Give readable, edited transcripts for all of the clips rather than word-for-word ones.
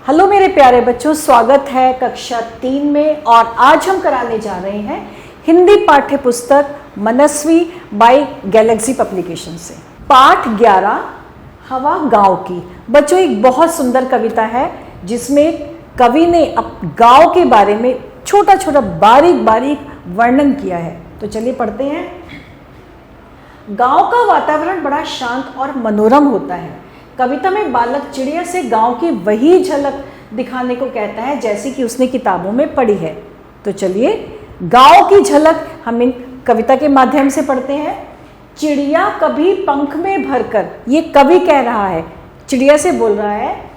Hello मेरे प्यारे बच्चों, स्वागत है कक्षा 3 में। और आज हम कराने जा रहे हैं हिंदी पाठ्य पुस्तक मनस्वी बाय गैलेक्सी पब्लिकेशन से पाठ 11 हवा गांव की। बच्चों, एक बहुत सुंदर कविता है जिसमें कवि ने गांव के बारे में छोटा छोटा बारीक बारीक वर्णन किया है। तो चलिए पढ़ते हैं। गांव का वातावरण बड़ा शांत और मनोरम होता है। कविता में बालक चिड़िया से गांव की वही झलक दिखाने को कहता है जैसी कि उसने किताबों में पढ़ी है। तो चलिए गांव की झलक हम इन कविता के माध्यम से पढ़ते हैं। चिड़िया कभी पंख में भरकर, ये कवि कह रहा है, चिड़िया से बोल रहा है,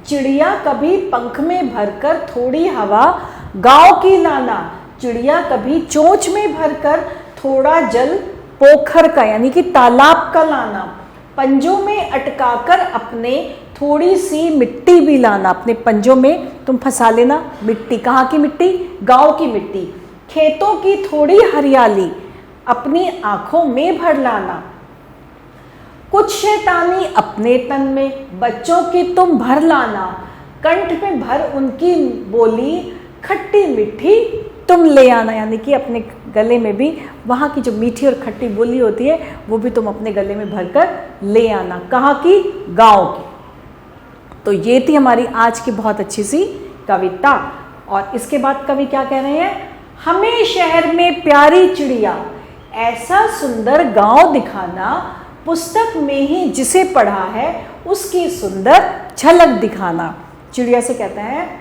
चिड़िया कभी पंख में भरकर थोड़ी हवा गांव की लाना, चिड़िया कभी चोंच में भरकर थोड़ा जल पोखर का यानी कि तालाब का लाना, पंजों में अटकाकर अपने थोड़ी सी मिट्टी भी लाना। अपने पंजों में तुम फंसा लेना मिट्टी। कहाँ की मिट्टी? गांव की मिट्टी। खेतों की थोड़ी हरियाली अपनी आंखों में भर लाना। कुछ शैतानी अपने तन में बच्चों की तुम भर लाना, कंठ में भर उनकी बोली खट्टी मीठी तुम ले आना। यानी कि अपने गले में भी वहाँ की जो मीठी और खट्टी बोली होती है वो भी तुम अपने गले में भरकर ले आना। कहाँ की? गांव की। तो ये थी हमारी आज की बहुत अच्छी सी कविता। और इसके बाद कवि क्या कह रहे हैं? हमें शहर में प्यारी चिड़िया ऐसा सुंदर गांव दिखाना, पुस्तक में ही जिसे पढ़ा है उसकी सुंदर झलक दिखाना। चिड़िया से कहता है,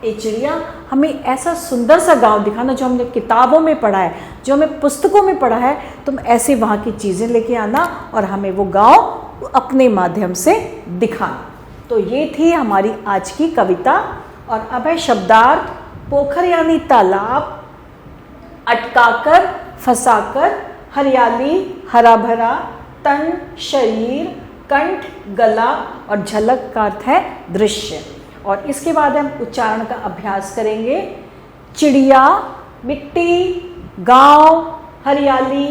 ए चिड़िया हमें ऐसा सुंदर सा गांव दिखाना जो हमने किताबों में पढ़ा है, जो हमें पुस्तकों में पढ़ा है। तुम ऐसे वहाँ की चीज़ें लेके आना और हमें वो गांव अपने माध्यम से दिखाना। तो ये थी हमारी आज की कविता। और अब है शब्दार्थ। पोखर यानी तालाब, अटकाकर फंसाकर, हरियाली हरा भरा, तन शरीर, कंठ गला और झलक का अर्थ है दृश्य। और इसके बाद हम उच्चारण का अभ्यास करेंगे। चिड़िया, मिट्टी, गांव, हरियाली,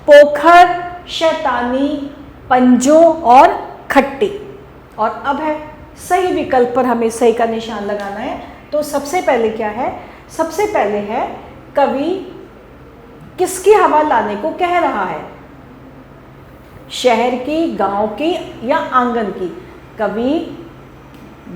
पोखर, शैतानी, पंजों और खट्टी। और अब है सही विकल्प पर हमें सही का निशान लगाना है। तो सबसे पहले क्या है? सबसे पहले है कवि किसकी हवा लाने को कह रहा है? शहर की, गांव की या आंगन की? कवि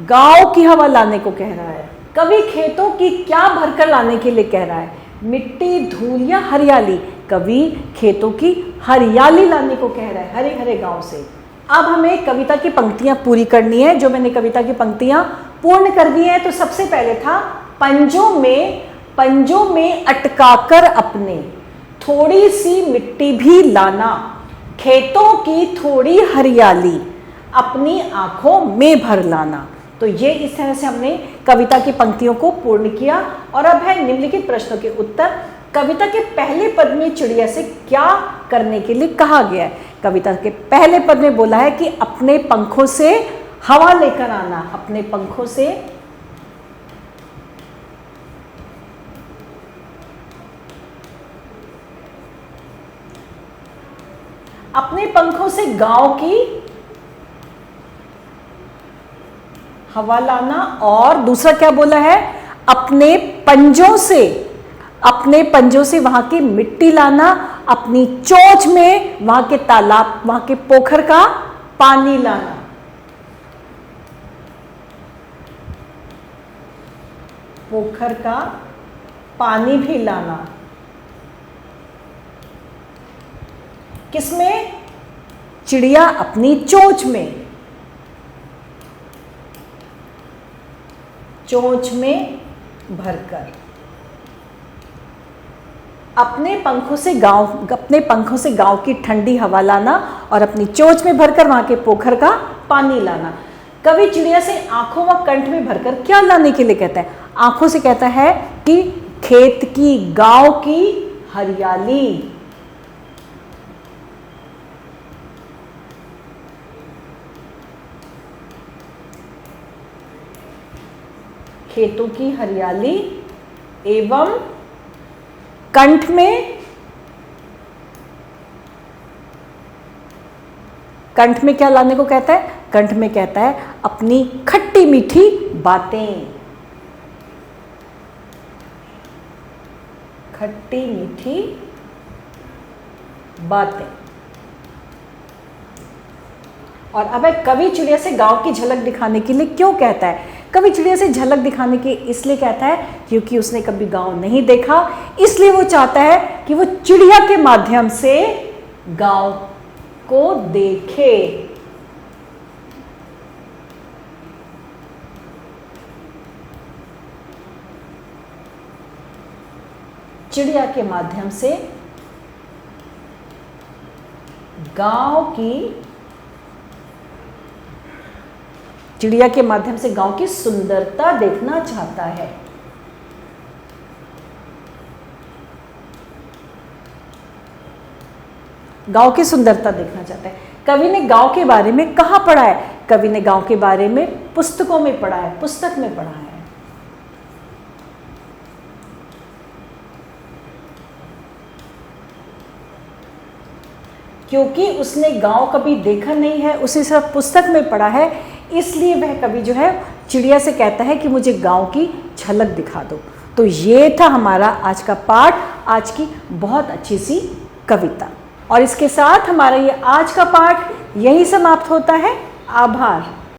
गांव की हवा लाने को कह रहा है। कवि खेतों की क्या भरकर लाने के लिए कह रहा है? मिट्टी, धूल या हरियाली? कवि खेतों की हरियाली लाने को कह रहा है, हरे हरे गांव से। अब हमें कविता की पंक्तियां पूरी करनी है। जो मैंने कविता की पंक्तियां पूर्ण कर दी है। तो सबसे पहले था पंजों में अटकाकर अपने थोड़ी सी मिट्टी भी लाना, खेतों की थोड़ी हरियाली अपनी आंखों में भर लाना। तो ये इस तरह से हमने कविता की पंक्तियों को पूर्ण किया। और अब है निम्नलिखित प्रश्नों के उत्तर। कविता के पहले पद में चिड़िया से क्या करने के लिए कहा गया है? कविता के पहले पद में बोला है कि अपने पंखों से हवा लेकर आना। अपने पंखों से गांव की हवा लाना। और दूसरा क्या बोला है? अपने पंजों से वहां की मिट्टी लाना, अपनी चोंच में वहां के तालाब, वहां के पोखर का पानी लाना। पोखर का पानी भी लाना। किसमें? चिड़िया अपनी चोंच में भरकर। अपने पंखों से गांव की ठंडी हवा लाना और अपनी चोंच में भरकर वहां के पोखर का पानी लाना। कवि चिड़िया से आंखों व कंठ में भरकर क्या लाने के लिए कहता है? आंखों से कहता है कि खेत की, गांव की हरियाली, खेतों की हरियाली, एवं कंठ में क्या लाने को कहता है? कंठ में कहता है अपनी खट्टी मीठी बातें, खट्टी मीठी बातें। और अब कवि चिड़िया से गांव की झलक दिखाने के लिए क्यों कहता है? कवि चिड़िया से झलक दिखाने के इसलिए कहता है क्योंकि उसने कभी गांव नहीं देखा, इसलिए वो चाहता है कि वो चिड़िया के माध्यम से गांव को देखे। चिड़िया के माध्यम से गांव की, चिड़िया के माध्यम से गांव की सुंदरता देखना चाहता है। गांव की सुंदरता देखना चाहता है। कवि ने गांव के बारे में कहाँ पढ़ा है? कवि ने गांव के बारे में पुस्तकों में पढ़ा है, पुस्तक में पढ़ा है। क्योंकि उसने गांव कभी देखा नहीं है, उसने सिर्फ पुस्तक में पढ़ा है, इसलिए वह कवि जो है चिड़िया से कहता है कि मुझे गांव की झलक दिखा दो। तो ये था हमारा आज का पाठ, आज की बहुत अच्छी सी कविता। और इसके साथ हमारा ये आज का पाठ यही समाप्त होता है। आभार।